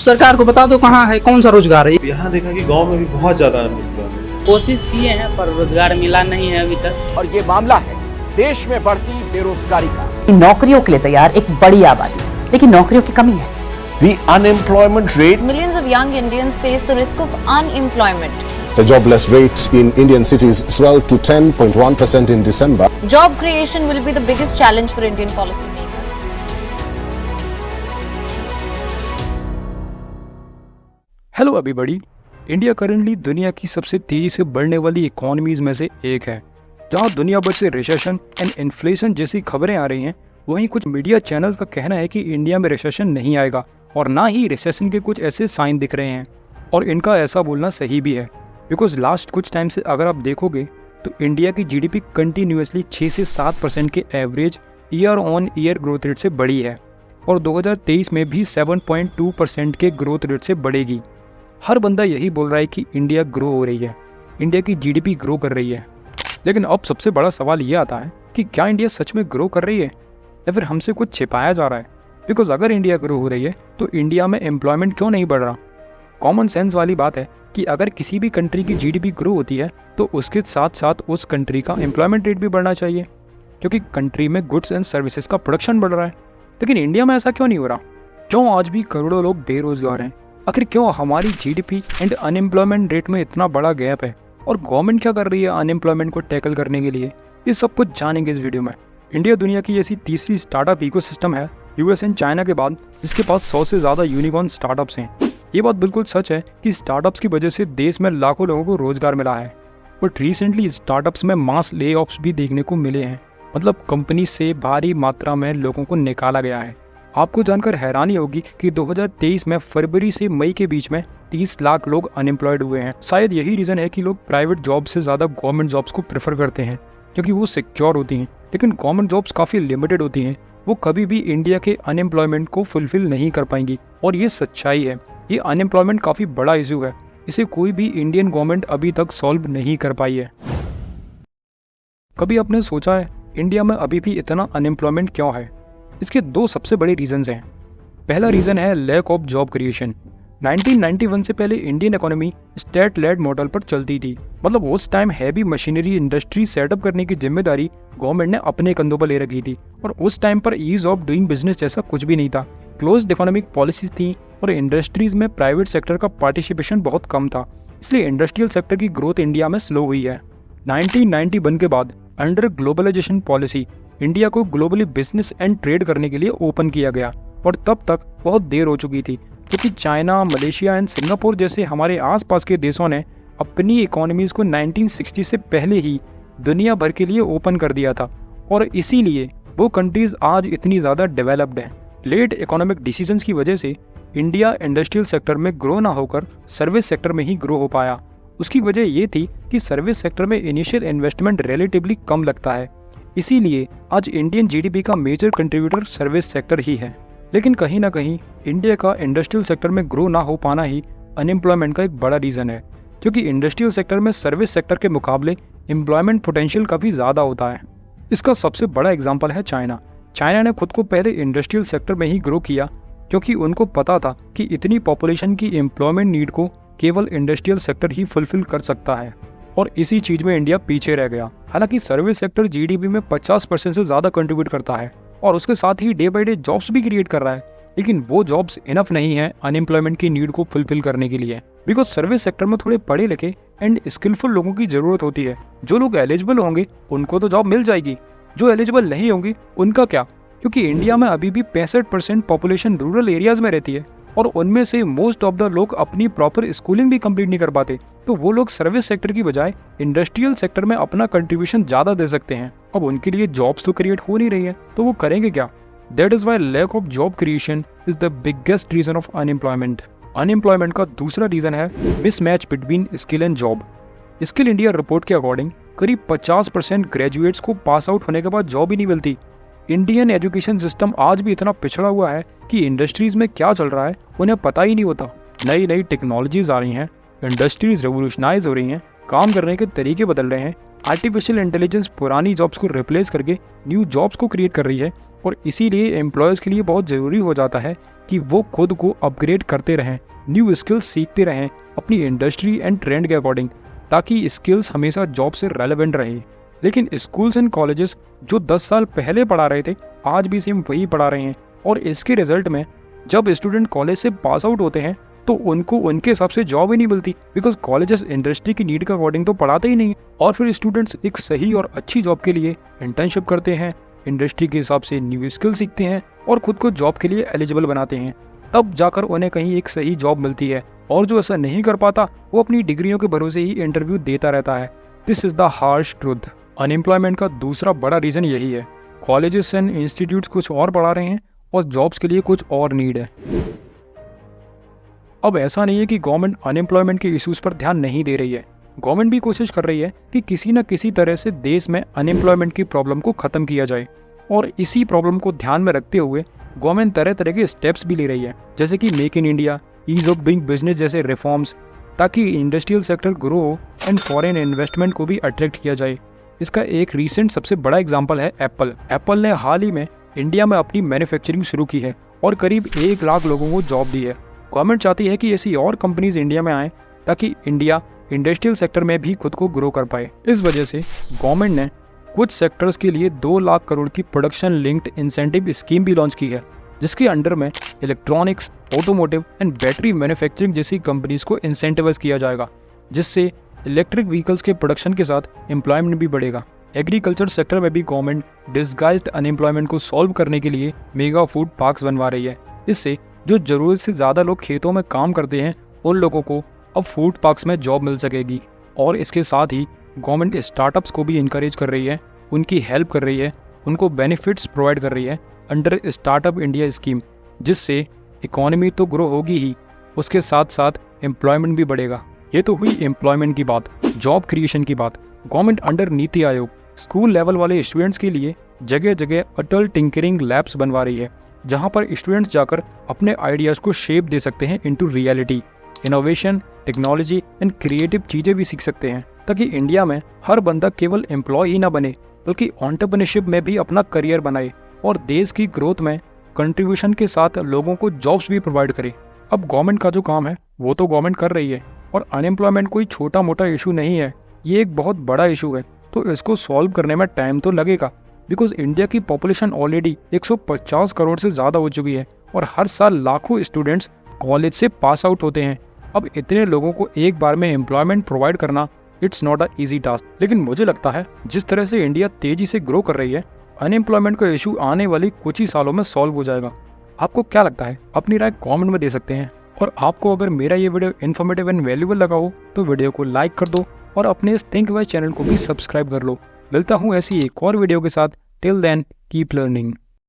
सरकार को बता दो कहाँ है, कौन सा रोजगार है। यहाँ देखा कि गांव में भी बहुत ज्यादा अनएम्प्लॉयमेंट। कोशिश किए हैं पर रोजगार मिला नहीं है अभी तक। और ये मामला है देश में बढ़ती बेरोजगारी का। नौकरियों के लिए तैयार एक बड़ी आबादी, लेकिन नौकरियों की कमी है। The unemployment rate. Millions of young Indians face the risk of unemployment. The jobless rate in Indian cities swelled to 10.1% in December. Job creation will be the biggest challenge for Indian policymakers. Hello everybody. India currently दुनिया की सबसे तेजी से बढ़ने वाली economies में से एक है। जहां दुनिया भर से रिसेशन एंड इन्फ्लेशन जैसी खबरें आ रही हैं, वहीं कुछ मीडिया चैनल का कहना है कि इंडिया में रिसेशन नहीं आएगा और ना ही रिसेशन के कुछ ऐसे साइन दिख रहे हैं। और इनका ऐसा बोलना सही भी है, बिकॉज लास्ट कुछ टाइम से अगर आप देखोगे तो इंडिया की जीडीपी कंटिन्यूसली 6 से 7% के average year on year growth rate से बढ़ी है और 2023 में भी 7.2% के ग्रोथ रेट से बढ़ेगी। हर बंदा यही बोल रहा है कि इंडिया ग्रो हो रही है, इंडिया की जीडीपी ग्रो कर रही है। लेकिन अब सबसे बड़ा सवाल ये आता है कि क्या इंडिया सच में ग्रो कर रही है या फिर हमसे कुछ छिपाया जा रहा है। बिकॉज अगर इंडिया ग्रो हो रही है तो इंडिया में एम्प्लॉयमेंट क्यों नहीं बढ़ रहा। कॉमन सेंस वाली बात है कि अगर किसी भी कंट्री की जीडीपी ग्रो होती है तो उसके साथ साथ उस कंट्री का एम्प्लॉयमेंट रेट भी बढ़ना चाहिए, क्योंकि कंट्री में गुड्स एंड सर्विसेज का प्रोडक्शन बढ़ रहा है। लेकिन इंडिया में ऐसा क्यों नहीं हो रहा। क्यों आज भी करोड़ों लोग बेरोजगार हैं। आखिर क्यों हमारी जीडीपी एंड अनएम्प्लॉयमेंट रेट में इतना बड़ा गैप है और गवर्नमेंट क्या कर रही है अनएम्प्लॉयमेंट को टैकल करने के लिए, ये सब कुछ जानेंगे इस वीडियो में। इंडिया दुनिया की ऐसी तीसरी स्टार्टअप इकोसिस्टम है यूएस एंड चाइना के बाद, जिसके पास 100 से ज़्यादा यूनिकॉर्न स्टार्टअप्स हैं। ये बात बिल्कुल सच है कि स्टार्टअप्स की वजह से देश में लाखों लोगों को रोजगार मिला है, बट रिसेंटली स्टार्टअप्स में मास ले ऑफ्स भी देखने को मिले हैं। मतलब कंपनी से भारी मात्रा में लोगों को निकाला गया है। आपको जानकर हैरानी होगी कि 2023 में फरवरी से मई के बीच में 30 लाख लोग अनएम्प्लॉयड हुए हैं। शायद यही रीज़न है कि लोग प्राइवेट जॉब से ज़्यादा गवर्नमेंट जॉब्स को प्रेफर करते हैं, क्योंकि वो सिक्योर होती हैं। लेकिन गवर्नमेंट जॉब्स काफ़ी लिमिटेड होती हैं, वो कभी भी इंडिया के अनएम्प्लॉयमेंट को फुलफिल नहीं कर पाएंगी। और ये सच्चाई है। ये अनएम्प्लॉयमेंट काफ़ी बड़ा इशू है, इसे कोई भी इंडियन गवर्नमेंट अभी तक सॉल्व नहीं कर पाई है। कभी आपने सोचा है इंडिया में अभी भी इतना अनएम्प्लॉयमेंट क्यों है? इसके दो सबसे बड़े रीजंस हैं। पहला रीज़न है लैक ऑफ जॉब क्रिएशन। 1991 से पहले Indian economy state lead model पर चलती थी। मतलब उस time heavy machinery industry setup करने की जिम्मेदारी गवर्नमेंट ने अपने कंधों पर ले रखी थी और उस टाइम पर ईज ऑफ डूइंग बिजनेस जैसा कुछ भी नहीं था। क्लोज्ड इकोनॉमिक पॉलिसीज थी और इंडस्ट्रीज में प्राइवेट सेक्टर का पार्टिसिपेशन बहुत कम था, इसलिए इंडस्ट्रियल सेक्टर की ग्रोथ इंडिया में स्लो हुई है। 1991 के बाद अंडर ग्लोबलाइजेशन पॉलिसी इंडिया को ग्लोबली बिजनेस एंड ट्रेड करने के लिए ओपन किया गया और तब तक बहुत देर हो चुकी थी, क्योंकि चाइना, मलेशिया एंड सिंगापुर जैसे हमारे आसपास के देशों ने अपनी इकोनॉमीज को 1960 से पहले ही दुनिया भर के लिए ओपन कर दिया था और इसीलिए वो कंट्रीज आज इतनी ज़्यादा डेवलप्ड हैं। लेट इकोनॉमिक डिसीजंस की वजह से इंडिया इंडस्ट्रियल सेक्टर में ग्रो ना होकर सर्विस सेक्टर में ही ग्रो हो पाया। उसकी वजह ये थी कि सर्विस सेक्टर में इनिशियल इन्वेस्टमेंट रिलेटिवली कम लगता है, इसीलिए आज इंडियन जीडीपी का मेजर कंट्रीब्यूटर सर्विस सेक्टर ही है। लेकिन कहीं ना कहीं इंडिया का इंडस्ट्रियल सेक्टर में ग्रो ना हो पाना ही अनएम्प्लॉयमेंट का एक बड़ा रीज़न है, क्योंकि इंडस्ट्रियल सेक्टर में सर्विस सेक्टर के मुकाबले एम्प्लॉयमेंट पोटेंशियल काफ़ी ज़्यादा होता है। इसका सबसे बड़ा एग्जाम्पल है चाइना। चाइना ने खुद को पहले इंडस्ट्रियल सेक्टर में ही ग्रो किया, क्योंकि उनको पता था कि इतनी पॉपुलेशन की एम्प्लॉयमेंट नीड को केवल इंडस्ट्रियल सेक्टर ही फुलफिल कर सकता है और इसी चीज़ में इंडिया पीछे रह गया। हालांकि सर्विस सेक्टर जीडीपी में 50% से ज़्यादा कंट्रीब्यूट करता है और उसके साथ ही डे बाई डे जॉब्स भी क्रिएट कर रहा है, लेकिन वो जॉब्स इनफ नहीं है अनएम्प्लॉयमेंट की नीड को फुलफिल करने के लिए। बिकॉज सर्विस सेक्टर में थोड़े पढ़े लिखे एंड स्किलफुल लोगों की ज़रूरत होती है। जो लोग एलिजिबल होंगे उनको तो जॉब मिल जाएगी, जो एलिजिबल नहीं होंगी उनका क्या, क्योंकि इंडिया में अभी भी 65% पॉपुलेशन रूरल एरियाज में रहती है और उनमें से मोस्ट ऑफ द लोग अपनी प्रॉपर स्कूलिंग भी कंप्लीट नहीं कर पाते। तो वो लोग सर्विस सेक्टर की बजाय इंडस्ट्रियल सेक्टर में अपना कंट्रीब्यूशन ज़्यादा दे सकते हैं। अब उनके लिए जॉब्स तो क्रिएट हो नहीं रही है, तो वो करेंगे क्या? That is why lack of job creation is the biggest reason of unemployment. Unemployment का दूसरा रीजन है mismatch between skill and job. Skill India report के अकॉर्डिंग करीब 50% ग्रेजुएट्स को पास आउट होने के बाद जॉब ही नहीं मिलती। इंडियन एजुकेशन सिस्टम आज भी इतना पिछड़ा हुआ है कि इंडस्ट्रीज में क्या चल रहा है उन्हें पता ही नहीं होता। नई नई टेक्नोलॉजीज आ रही हैं, इंडस्ट्रीज रेवोल्यूशनाइज हो रही हैं, काम करने के तरीके बदल रहे हैं, आर्टिफिशियल इंटेलिजेंस पुरानी जॉब्स को रिप्लेस करके न्यू जॉब्स को क्रिएट कर रही है और इसीलिए एम्प्लॉयर्स के लिए बहुत ज़रूरी हो जाता है कि वो खुद को अपग्रेड करते रहें, न्यू स्किल्स सीखते रहें अपनी इंडस्ट्री एंड ट्रेंड के अकॉर्डिंग, ताकि स्किल्स हमेशा जॉब से रेलेवेंट रहे। लेकिन स्कूल्स एंड कॉलेजेस जो 10 साल पहले पढ़ा रहे थे आज भी सेम वही पढ़ा रहे हैं, और इसके रिजल्ट में जब स्टूडेंट कॉलेज से पास आउट होते हैं तो उनको उनके हिसाब से जॉब ही नहीं मिलती, बिकॉज कॉलेजेस इंडस्ट्री की नीड के अकॉर्डिंग तो पढ़ाते ही नहीं। और फिर स्टूडेंट्स एक सही और अच्छी जॉब के लिए इंटर्नशिप करते हैं, इंडस्ट्री के हिसाब से न्यू स्किल सीखते हैं और खुद को जॉब के लिए एलिजिबल बनाते हैं, तब जाकर उन्हें कहीं एक सही जॉब मिलती है। और जो ऐसा नहीं कर पाता वो अपनी डिग्रियों के भरोसे ही इंटरव्यू देता रहता है। This is the harsh truth. Unemployment का दूसरा बड़ा रीजन यही है, कॉलेजेस एंड इंस्टीट्यूट्स कुछ और पढ़ा रहे हैं और जॉब्स के लिए कुछ और नीड है। अब ऐसा नहीं है कि गवर्नमेंट अनएम्प्लॉयमेंट के इश्यूज पर ध्यान नहीं दे रही है। गवर्नमेंट भी कोशिश कर रही है कि किसी न किसी तरह से देश में अनएम्प्लॉयमेंट की प्रॉब्लम को खत्म किया जाए, और इसी प्रॉब्लम को ध्यान में रखते हुए गवर्नमेंट तरह तरह के स्टेप्स भी ले रही है, जैसे कि make in India, ease of doing business जैसे रिफॉर्म्स, ताकि industrial sector grow and foreign investment को भी अट्रैक्ट किया जाए। इसका एक रीसेंट सबसे बड़ा एग्जाम्पल है एप्पल। एप्पल ने हाल ही में इंडिया में अपनी मैन्युफैक्चरिंग शुरू की है और करीब 1 लाख लोगों को जॉब दी है। गवर्नमेंट चाहती है कि ऐसी और कंपनीज इंडिया में आएं ताकि इंडिया इंडस्ट्रियल सेक्टर में भी खुद को ग्रो कर पाए। इस वजह से गवर्नमेंट ने कुछ सेक्टर्स के लिए 2 लाख करोड़ की प्रोडक्शन लिंक्ड इंसेंटिव स्कीम भी लॉन्च की है, जिसके अंडर में electronics, automotive and battery manufacturing जैसी कंपनीज को इंसेंटिवाइज किया जाएगा, जिससे इलेक्ट्रिक व्हीकल्स के प्रोडक्शन के साथ एम्प्लॉयमेंट भी बढ़ेगा। एग्रीकल्चर सेक्टर में भी गवर्नमेंट डिस्गाइज्ड अनएम्प्लॉयमेंट को सॉल्व करने के लिए मेगा फूड पार्क्स बनवा रही है। इससे जो जरूरत से ज़्यादा लोग खेतों में काम करते हैं उन लोगों को अब फूड पार्क्स में जॉब मिल सकेगी। और इसके साथ ही गवर्नमेंट स्टार्टअप्स को भी इनकरेज कर रही है, उनकी हेल्प कर रही है, उनको बेनिफिट्स प्रोवाइड कर रही है अंडर स्टार्टअप इंडिया स्कीम, जिससे इकोनॉमी तो ग्रो होगी ही, उसके साथ साथ एम्प्लॉयमेंट भी बढ़ेगा। ये तो हुई एम्प्लॉयमेंट की बात। जॉब क्रिएशन की बात, government under NITI Aayog school level वाले स्टूडेंट्स के लिए जगह जगह अटल टिंकरिंग लैब्स बनवा रही है, जहां पर स्टूडेंट्स जाकर अपने आइडियाज़ को शेप दे सकते हैं into reality. Innovation, technology and creative चीज़ें भी सीख सकते हैं, ताकि इंडिया में हर बंदा केवल एम्प्लॉय ही ना बने बल्कि एंटरप्रेन्योरशिप में भी अपना करियर बनाए और देश की ग्रोथ में कंट्रीब्यूशन के साथ लोगों को जॉब्स भी प्रोवाइड करे। अब गवर्नमेंट का जो काम है वो तो गवर्नमेंट कर रही है, और अनएम्प्लॉयमेंट कोई छोटा मोटा इशू नहीं है, ये एक बहुत बड़ा इशू है। तो इसको सॉल्व करने में टाइम तो लगेगा, बिकॉज इंडिया की पॉपुलेशन ऑलरेडी 150 करोड़ से ज़्यादा हो चुकी है और हर साल लाखों स्टूडेंट्स कॉलेज से पास आउट होते हैं। अब इतने लोगों को एक बार में एम्प्लॉयमेंट प्रोवाइड करना it's not a easy task. लेकिन मुझे लगता है जिस तरह से इंडिया तेजी से ग्रो कर रही है, अनएम्प्लॉयमेंट का इशू आने वाली कुछ ही सालों में सॉल्व हो जाएगा। आपको क्या लगता है? अपनी राय कमेंट में दे सकते हैं। और आपको अगर मेरा ये वीडियो इन्फॉर्मेटिव एंड वैल्यूएबल लगा हो तो वीडियो को लाइक कर दो और अपने इस थिंक वाइज चैनल को भी सब्सक्राइब कर लो। मिलता हूँ ऐसी एक और वीडियो के साथ। Till then keep learning.